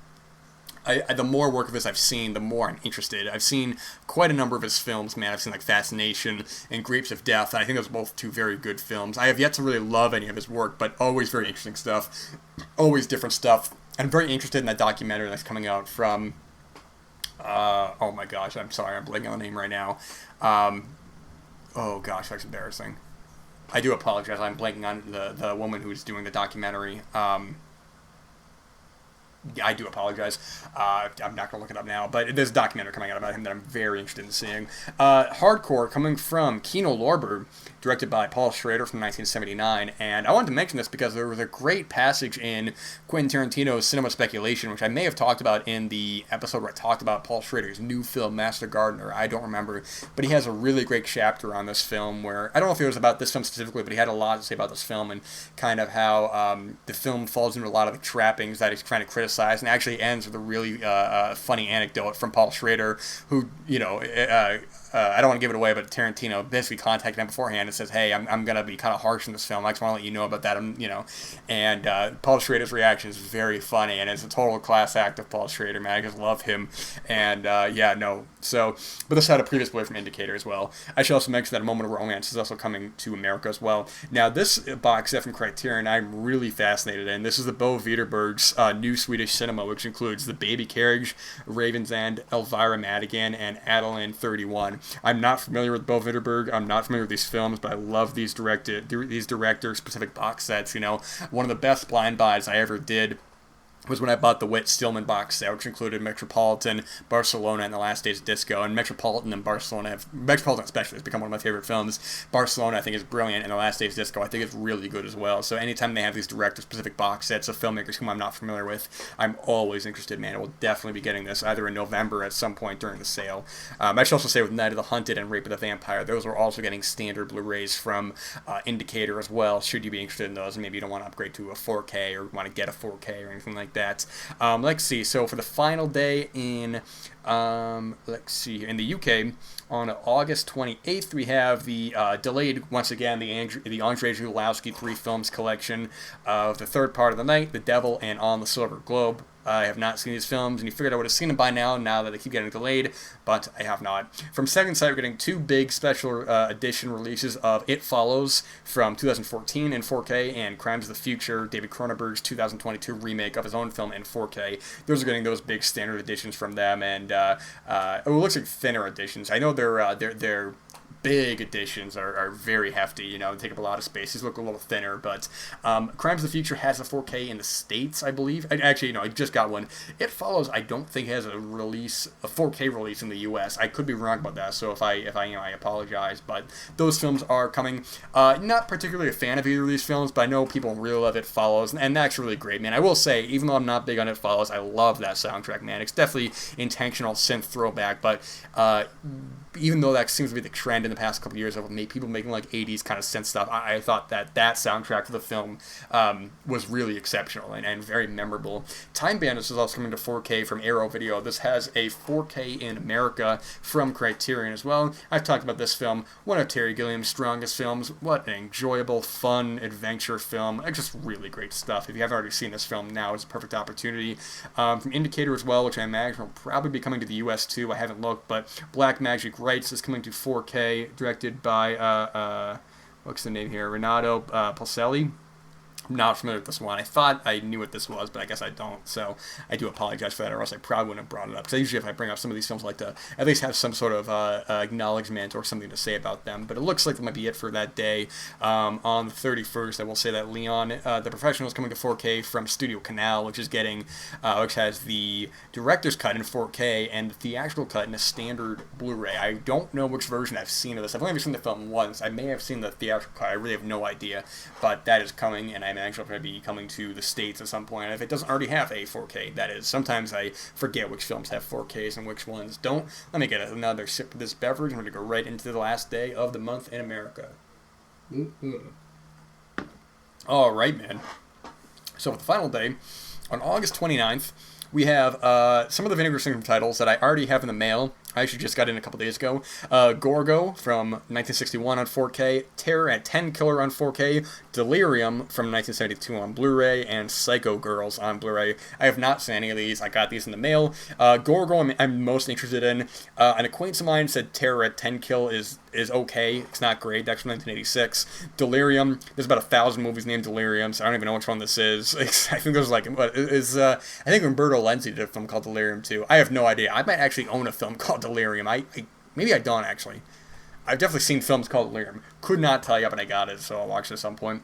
the more work of his I've seen, the more I'm interested. I've seen quite a number of his films, man. I've seen like Fascination and Grapes of Death, and I think those are both 2 very good films. I have yet to really love any of his work, but always very interesting stuff, always different stuff. I'm very interested in that documentary that's coming out from oh my gosh, I'm sorry, I'm blanking on the name right now. Oh gosh, that's embarrassing. I do apologize, I'm blanking on the woman who's doing the documentary. I do apologize. I'm not going to look it up now, but there's a documentary coming out about him that I'm very interested in seeing. Hardcore, coming from Kino Lorber, directed by Paul Schrader from 1979, and I wanted to mention this because there was a great passage in Quentin Tarantino's Cinema Speculation, which I may have talked about in the episode where I talked about Paul Schrader's new film, Master Gardener. I don't remember, but he has a really great chapter on this film where, I don't know if it was about this film specifically, but he had a lot to say about this film and kind of how the film falls into a lot of the trappings that he's trying to criticize, and actually ends with a really funny anecdote from Paul Schrader, who, I don't want to give it away, but Tarantino basically contacted him beforehand and says, hey, I'm going to be kind of harsh in this film. I just want to let you know about that, and Paul Schrader's reaction is very funny, and it's a total class act of Paul Schrader, man. I just love him, and but this had a previous play from Indicator as well. I should also mention that A Moment of Romance is also coming to America as well. Now, this box set from Criterion I'm really fascinated in. This is the Bo Widerberg's new Swedish cinema, which includes The Baby Carriage, Raven's End, Elvira Madigan, and Adeline 31. I'm not familiar with Bo Widerberg. I'm not familiar with these films, but I love these director-specific box sets. One of the best blind buys I ever did was when I bought the Whit Stillman box set, which included Metropolitan, Barcelona, and The Last Days of Disco. And Metropolitan especially has become one of my favorite films. Barcelona, I think, is brilliant, and The Last Days of Disco, I think, is really good as well. So anytime they have these director-specific box sets of filmmakers whom I'm not familiar with, I'm always interested, man. I will definitely be getting this either in November at some point during the sale. I should also say with Night of the Hunted and Rape of the Vampire, those are also getting standard Blu-rays from Indicator as well, should you be interested in those, and maybe you don't want to upgrade to a 4K or want to get a 4K or anything like that. Let's see. So for the final day in, in the UK, on August 28th, we have the delayed, once again, the Andrzej Zulawski 3 films collection of The Third Part of the Night, The Devil, and On the Silver Globe. I have not seen these films, and you figured I would have seen them by now that they keep getting delayed, but I have not. From Second Sight, we're getting 2 big special edition releases of It Follows from 2014 in 4K, and Crimes of the Future, David Cronenberg's 2022 remake of his own film in 4K. Those are getting those big standard editions from them, and it looks like thinner editions. I know they're big additions are very hefty, you know, take up a lot of space. These look a little thinner, but Crimes of the Future has a 4K in the States, I believe. Actually, no, I just got one. It Follows, I don't think has a 4K release in the US. I could be wrong about that, so if I I apologize, but those films are coming. Not particularly a fan of either of these films, but I know people really love It Follows, and that's really great, man. I will say, even though I'm not big on It Follows, I love that soundtrack, man. It's definitely intentional synth throwback, but even though that seems to be the trend in the past couple years of people making like 80s kind of synth stuff, I thought that soundtrack for the film was really exceptional and very memorable. Time Bandits is also coming to 4K from Arrow Video. This has a 4K in America from Criterion as well. I've talked about this film, one of Terry Gilliam's strongest films. What an enjoyable, fun adventure film. Just really great stuff. If you haven't already seen this film, now is a perfect opportunity. From Indicator as well, which I imagine will probably be coming to the US too. I haven't looked, but Black Magic Rights is coming to 4K, directed by, what's the name here? Renato Pacelli. I'm not familiar with this one. I thought I knew what this was, but I guess I don't, so I do apologize for that, or else I probably wouldn't have brought it up. Because usually if I bring up some of these films, I like to at least have some sort of acknowledgement or something to say about them. But it looks like that might be it for that day. On the 31st, I will say that Leon, the Professional, is coming to 4K from Studio Canal, which has the director's cut in 4K and the theatrical cut in a standard Blu Ray. I don't know which version I've seen of this. I've only ever seen the film once. I may have seen the theatrical cut. I really have no idea. But that is coming, and I'm actually going to be coming to the States at some point. If it doesn't already have a 4K, that is. Sometimes I forget which films have 4Ks and which ones don't. Let me get another sip of this beverage. I'm going to go right into the last day of the month in America. All right, man. So for the final day, on August 29th, we have some of the Vinegar Syndrome titles that I already have in the mail. I actually just got in a couple days ago. Gorgo from 1961 on 4K, Terror at 10 Killer on 4K, Delirium from 1972 on Blu Ray, and Psycho Girls on Blu Ray. I have not seen any of these. I got these in the mail. Gorgo I'm most interested in. An acquaintance of mine said Terror at 10 Kill is okay. It's not great. That's from 1986. Delirium. There's about 1,000 movies named Delirium, so I don't even know which one this is. I think there's I think Umberto Lenzi did a film called Delirium too. I have no idea. I might actually own a film called Delirium. Maybe I don't actually. I've definitely seen films called Delirium. Could not tell you when I got it, so I'll watch it at some point.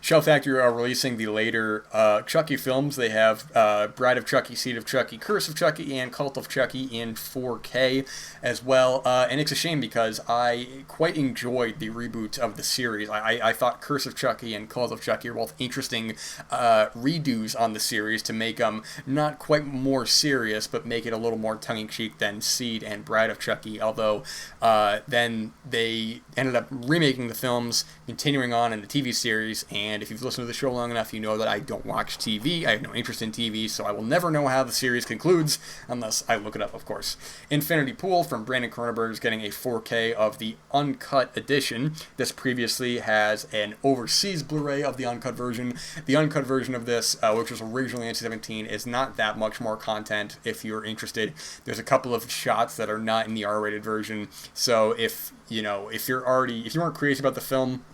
Shell Factory are releasing the later Chucky films. They have Bride of Chucky, Seed of Chucky, Curse of Chucky, and Cult of Chucky in 4K as well. And it's a shame because I quite enjoyed the reboot of the series. I thought Curse of Chucky and Cult of Chucky are both interesting redos on the series to make them not quite more serious, but make it a little more tongue-in-cheek than Seed and Bride of Chucky. Although then they ended up remaking the films, continuing on in the TV series, and if you've listened to the show long enough, you know that I don't watch TV. I have no interest in TV, so I will never know how the series concludes unless I look it up, of course. Infinity Pool from Brandon Cronenberg is getting a 4K of the uncut edition. This previously has an overseas Blu-ray of the uncut version. The uncut version of this, which was originally in 2017, is not that much more content if you're interested. There's a couple of shots that are not in the R-rated version, so if you weren't crazy about the film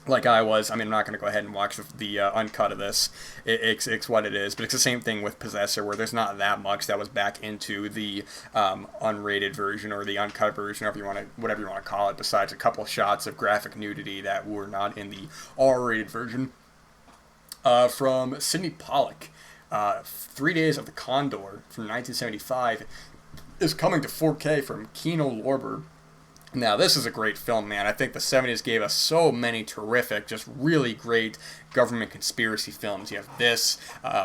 like I was, I'm not going to go ahead and watch the uncut of this. It's what it is, but it's the same thing with Possessor, where there's not that much that was back into the unrated version or the uncut version, whatever you want to call it, besides a couple shots of graphic nudity that were not in the R-rated version. From Sidney Pollack, 3 Days of the Condor from 1975 is coming to 4K from Kino Lorber. Now, this is a great film, man. I think the 70s gave us so many terrific, just really great government conspiracy films. You have this,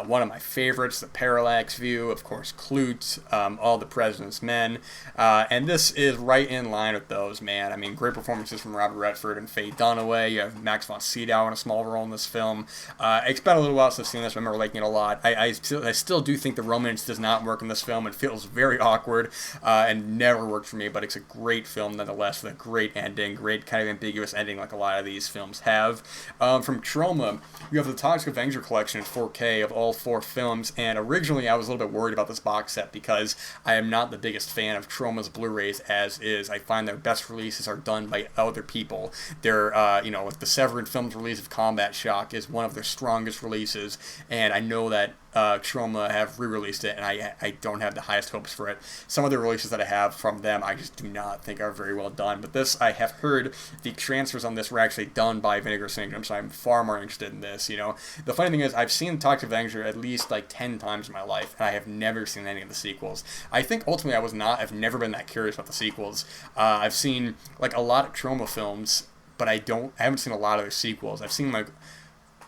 one of my favorites, The Parallax View, of course, Klute, All the President's Men, and this is right in line with those, man. Great performances from Robert Redford and Faye Dunaway. You have Max von Sydow in a small role in this film. It's been a little while since I've seen this, but I remember liking it a lot. I still do think the romance does not work in this film. It feels very awkward and never worked for me, but it's a great film nonetheless with a great ending, great kind of ambiguous ending like a lot of these films have. From Troma, you have the Toxic Avenger collection in 4K of all 4 films, and originally I was a little bit worried about this box set because I am not the biggest fan of Troma's Blu-rays as is. I find their best releases are done by other people. Their, like the Severin Films release of Combat Shock is one of their strongest releases, and I know that Troma have re-released it, and I don't have the highest hopes for it. Some of the releases that I have from them, I just do not think are very well done. But this, I have heard the transfers on this were actually done by Vinegar Syndrome, so I'm far more interested in this. The funny thing is, I've seen Toxic Avenger at least like 10 times in my life, and I have never seen any of the sequels. I think ultimately I've never been that curious about the sequels. I've seen like a lot of Troma films, but I haven't seen a lot of their sequels. I've seen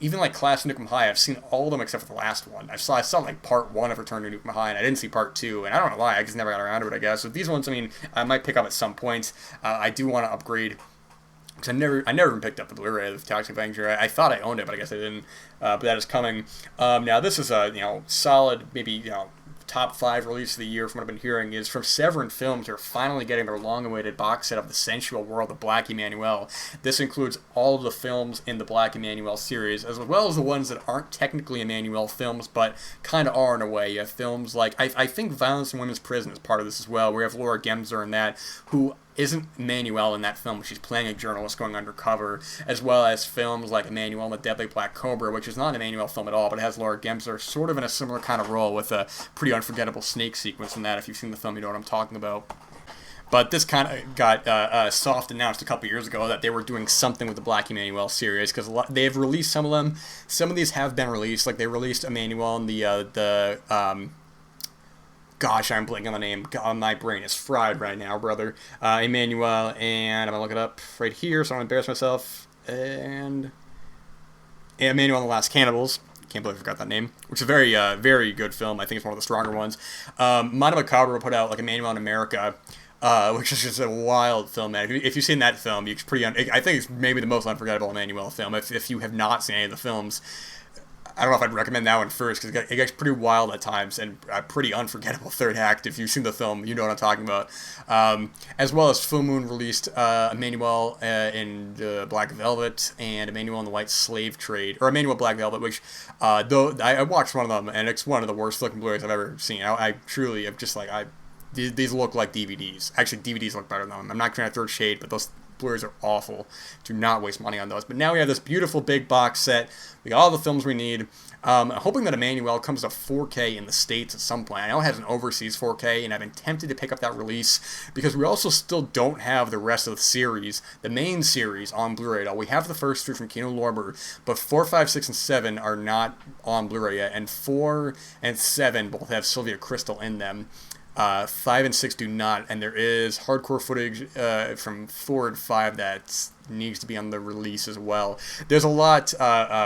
even like Class of Nukem High, I've seen all of them except for the last one. I saw like part 1 of Return to Nukem High, and I didn't see part 2, and I don't know why, I just never got around to it, I guess. So these ones, I might pick up at some point. I do want to upgrade, because I never even picked up the Blu-ray of Toxic Avenger. I thought I owned it, but I guess I didn't. But that is coming. Now this is a solid, maybe top 5 release of the year from what I've been hearing is from Severin Films. They're finally getting their long-awaited box set of The Sensual World of Black Emanuel. This includes all of the films in the Black Emanuel series, as well as the ones that aren't technically Emanuel films, but kind of are in a way. You have films like, I think Violence in Women's Prison is part of this as well. We have Laura Gemser in that, who isn't Emmanuel in that film. She's playing a journalist going undercover, as well as films like Emmanuel and the Deadly Black Cobra, which is not an Emmanuel film at all, but it has Laura Gemser sort of in a similar kind of role with a pretty unforgettable snake sequence in that. If you've seen the film, you know what I'm talking about. But this kind of got soft announced a couple years ago that they were doing something with the Black Emmanuel series, because they've released some of them. Some of these have been released, like they released Emmanuel and gosh, I'm blanking on the name. God, my brain is fried right now, brother. Emmanuel, and I'm going to look it up right here so I don't embarrass myself. And Emmanuel and the Last Cannibals. Can't believe I forgot that name. Which is a very, very good film. I think it's one of the stronger ones. Mondo Macabre put out like Emmanuel in America, which is just a wild film, man. If you've seen that film, I think it's maybe the most unforgettable Emmanuel film. If you have not seen any of the films, I don't know if I'd recommend that one first, because it gets pretty wild at times and a pretty unforgettable third act. If you've seen the film, you know what I'm talking about. As well as Full Moon released Emmanuel in Black Velvet and Emmanuel in the White Slave Trade, or Emmanuel Black Velvet, which though I watched one of them, and it's one of the worst looking Blu-rays I've ever seen. I truly am just like, these look like DVDs. Actually, DVDs look better than them. I'm not trying to throw shade, but those Blu-rays are awful. Do not waste money on those. But now we have this beautiful big box set. We got all the films we need. I'm hoping that Emmanuel comes to 4K in the States at some point. I know it has an overseas 4K, and I've been tempted to pick up that release because we also still don't have the rest of the series, the main series, on Blu-ray at all. We have the first 3 from Kino Lorber, but 4, 5, 6, and 7 are not on Blu-ray yet, and 4 and 7 both have Sylvia Crystal in them. 5 and 6 do not, and there is hardcore footage from 4 and 5 that needs to be on the release as well. There's a lot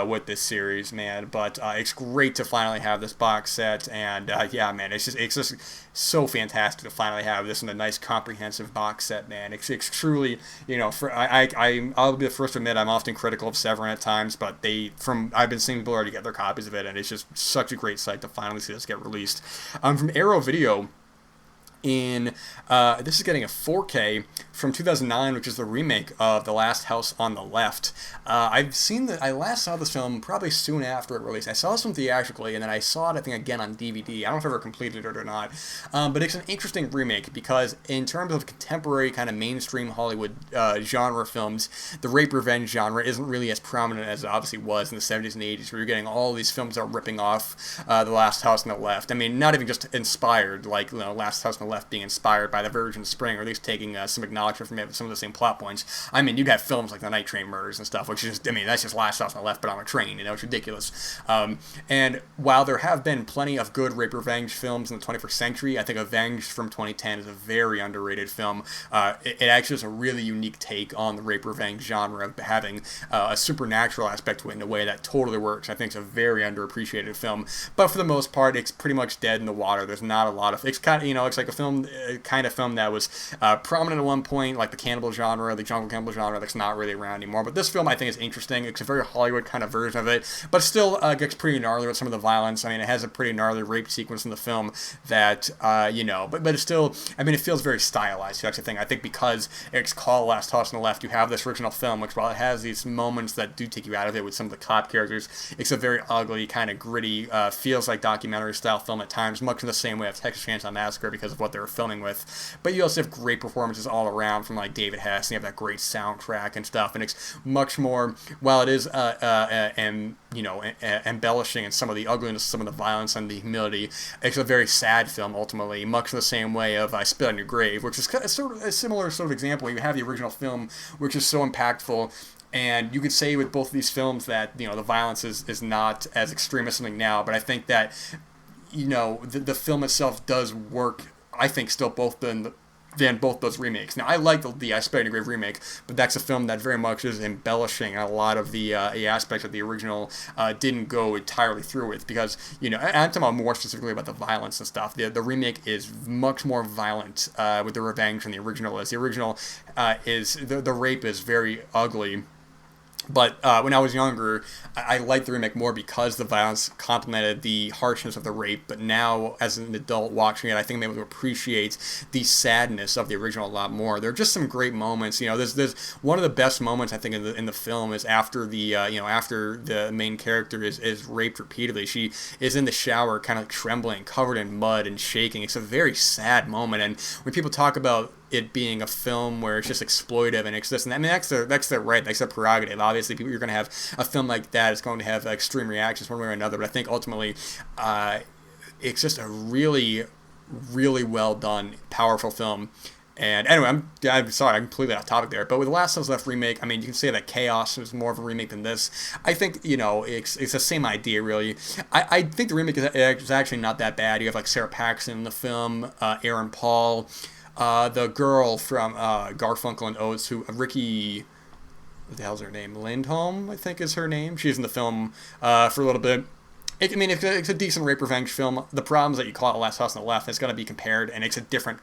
with this series, man, but it's great to finally have this box set, and yeah, man, it's just so fantastic to finally have this in a nice comprehensive box set, man. It's truly, I'll be the first to admit I'm often critical of Severin at times, but I've been seeing people already get their copies of it, and it's just such a great sight to finally see this get released. From Arrow Video, this is getting a 4K from 2009, which is the remake of The Last House on the Left. I last saw this film probably soon after it released. I saw this one theatrically, and then I saw it, I think, again on DVD. I don't know if I ever completed it or not. But it's an interesting remake because in terms of contemporary kind of mainstream Hollywood genre films, the rape revenge genre isn't really as prominent as it obviously was in the 70s and 80s, where you're getting all these films that are ripping off The Last House on the Left. I mean, not even just inspired, like Last House on the Left being inspired by The Virgin Spring, or at least taking some acknowledgement from some of the same plot points. I mean, you'd have films like The Night Train Murders and stuff, which is, that's just Last House on the Left, but on a train, it's ridiculous. And while there have been plenty of good rape revenge films in the 21st century, I think Avenged from 2010 is a very underrated film. It actually is a really unique take on the rape revenge genre of having a supernatural aspect to it in a way that totally works. I think it's a very underappreciated film, but for the most part, it's pretty much dead in the water. There's not a lot of, it's kind of, it's like a film film, kind of film that was prominent at one point, like the cannibal genre, the jungle cannibal genre, that's not really around anymore. But this film, I think, is interesting. It's a very Hollywood kind of version of it, but still gets pretty gnarly with some of the violence. I mean, it has a pretty gnarly rape sequence in the film that, but it's still, I mean, it feels very stylized. That's the thing. I think because it's called Last House on the Left, you have this original film, which while it has these moments that do take you out of it with some of the cop characters, it's a very ugly, kind of gritty, feels like documentary style film at times, much in the same way of Texas Chainsaw Massacre because of what they were filming with. But you also have great performances all around from like David Hess, and you have that great soundtrack and stuff, and it's much more, while it is embellishing in some of the ugliness, some of the violence and the humility, it's a very sad film ultimately, much in the same way of I Spit on Your Grave, which is sort of a similar sort of example. You have the original film, which is so impactful, and you could say with both of these films that, the violence is not as extreme as something now, but I think that, the film itself does work, I think, still than both those remakes. Now, I like the I Spit on Your Grave remake, but that's a film that very much is embellishing a lot of the aspects that the original didn't go entirely through with, because, I'm talking about more specifically about the violence and stuff. The remake is much more violent with the revenge than the original is. The original the rape is very ugly. But when I was younger, I liked the remake more because the violence complemented the harshness of the rape. But now, as an adult watching it, I think I'm able to appreciate the sadness of the original a lot more. There are just some great moments. There's one of the best moments I think in the film is after after the main character is raped repeatedly. She is in the shower, kind of trembling, covered in mud and shaking. It's a very sad moment. And when people talk about it being a film where it's just exploitive and it's this and that, I mean, that's their right, that's their prerogative. Obviously, you're going to have a film like that is going to have extreme reactions one way or another, but I think ultimately it's just a really, really well done, powerful film. And anyway, I'm sorry, I'm completely off topic there. But with The Last House Left remake, I mean, you can say that Chaos is more of a remake than this. I think, it's the same idea, really. I think the remake is actually not that bad. You have, like, Sarah Paxton in the film, Aaron Paul, the girl from Garfunkel and Oates, Ricky, what the hell's her name? Lindholm, I think is her name. She's in the film for a little bit. It's a decent rape revenge film. The problem is that you call it Last House on the Left, it's going to be compared, and it's a different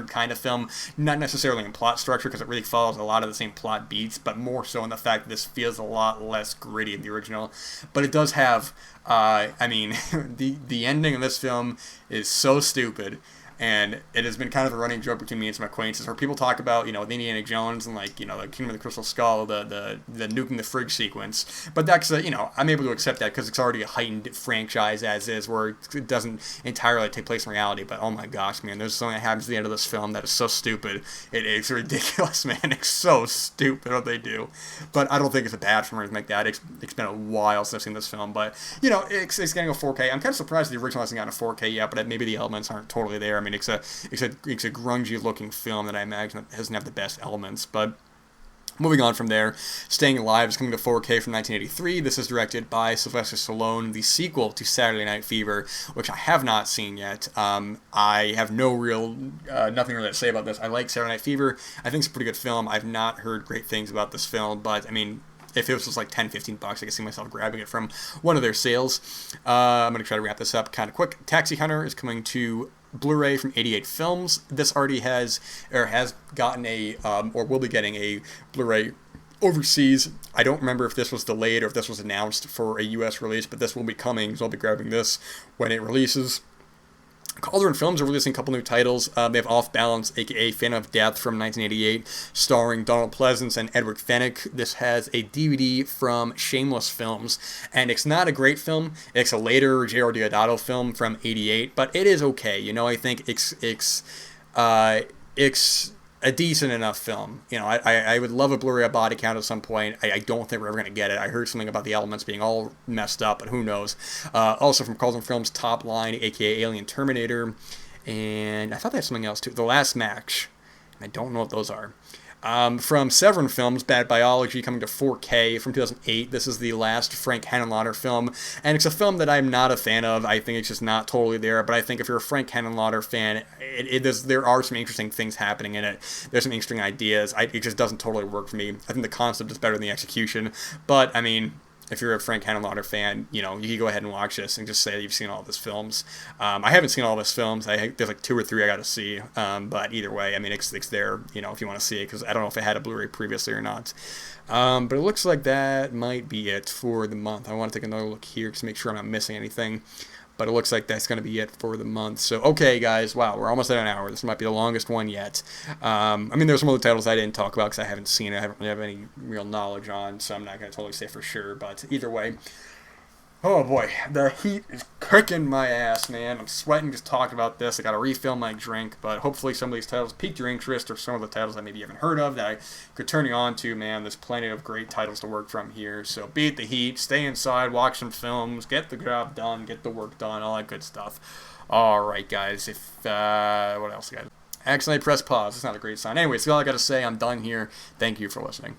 kind of film, not necessarily in plot structure, because it really follows a lot of the same plot beats, but more so in the fact that this feels a lot less gritty than the original. But it does have, the ending of this film is so stupid. And it has been kind of a running joke between me and some acquaintances where people talk about, with Indiana Jones and, like, the Kingdom of the Crystal Skull, the nuking the fridge sequence. But that's, I'm able to accept that because it's already a heightened franchise as is, where it doesn't entirely take place in reality. But, oh my gosh, man, there's something that happens at the end of this film that is so stupid. It's ridiculous, man. It's so stupid what they do. But I don't think it's a bad film or anything like that. It's been a while since I've seen this film. But, it's getting a 4K. I'm kind of surprised the original hasn't gotten a 4K yet, but maybe the elements aren't totally there. I mean, it's a grungy looking film that I imagine doesn't have the best elements. But moving on from there, Staying Alive is coming to 4K from 1983. This is directed by Sylvester Stallone, the sequel to Saturday Night Fever, which I have not seen yet. I have nothing really to say about this. I like Saturday Night Fever. I think it's a pretty good film. I've not heard great things about this film, but I mean, if it was just like $10-15, I could see myself grabbing it from one of their sales. I'm going to try to wrap this up kind of quick. Taxi Hunter is coming to Blu Ray from 88 Films. This already has gotten or will be getting a Blu Ray overseas. I don't remember if this was delayed or if this was announced for a US release, but this will be coming, so I'll be grabbing this when it releases. Calder and Films are releasing a couple new titles. They have Off Balance, aka Phantom of Death from 1988, starring Donald Pleasance and Edward Fenwick. This has a DVD from Shameless Films, and it's not a great film. It's a later J.R. Deodato film from 88, but it is okay. I think it's a decent enough film. I would love a Blu-ray body count at some point. I don't think we're ever going to get it. I heard something about the elements being all messed up, but who knows. Also from Carlton Films, Top Line, aka Alien Terminator, and I thought they had something else too. The Last Match. I don't know what those are. From Severin Films, Bad Biology, coming to 4K from 2008. This is the last Frank Henenlotter film, and it's a film that I'm not a fan of. I think it's just not totally there, but I think if you're a Frank Henenlotter fan, there are some interesting things happening in it. There's some interesting ideas. It just doesn't totally work for me. I think the concept is better than the execution, but, I mean, if you're a Frank Henenlotter fan, you know, you can go ahead and watch this and just say that you've seen all of his films. I haven't seen all of his films. There's like 2 or 3 I got to see. But either way, I mean, it's there, you know, if you want to see it, because I don't know if it had a Blu-ray previously or not. But it looks like that might be it for the month. I want to take another look here to make sure I'm not missing anything. But it looks like that's going to be it for the month. So, okay, guys. Wow, we're almost at an hour. This might be the longest one yet. I mean, there's some other titles I didn't talk about because I haven't seen it. I don't really have any real knowledge on, so I'm not going to totally say for sure. But either way, oh boy, the heat is kicking my ass, man. I'm sweating just talking about this. I got to refill my drink, but hopefully some of these titles piqued your interest, or some of the titles that maybe you haven't heard of that I could turn you on to, man. There's plenty of great titles to work from here. So beat the heat, stay inside, watch some films, get the job done, get the work done, all that good stuff. All right, guys. What else, guys? Accidentally press pause. It's not a great sign. Anyway, so all I got to say, I'm done here. Thank you for listening.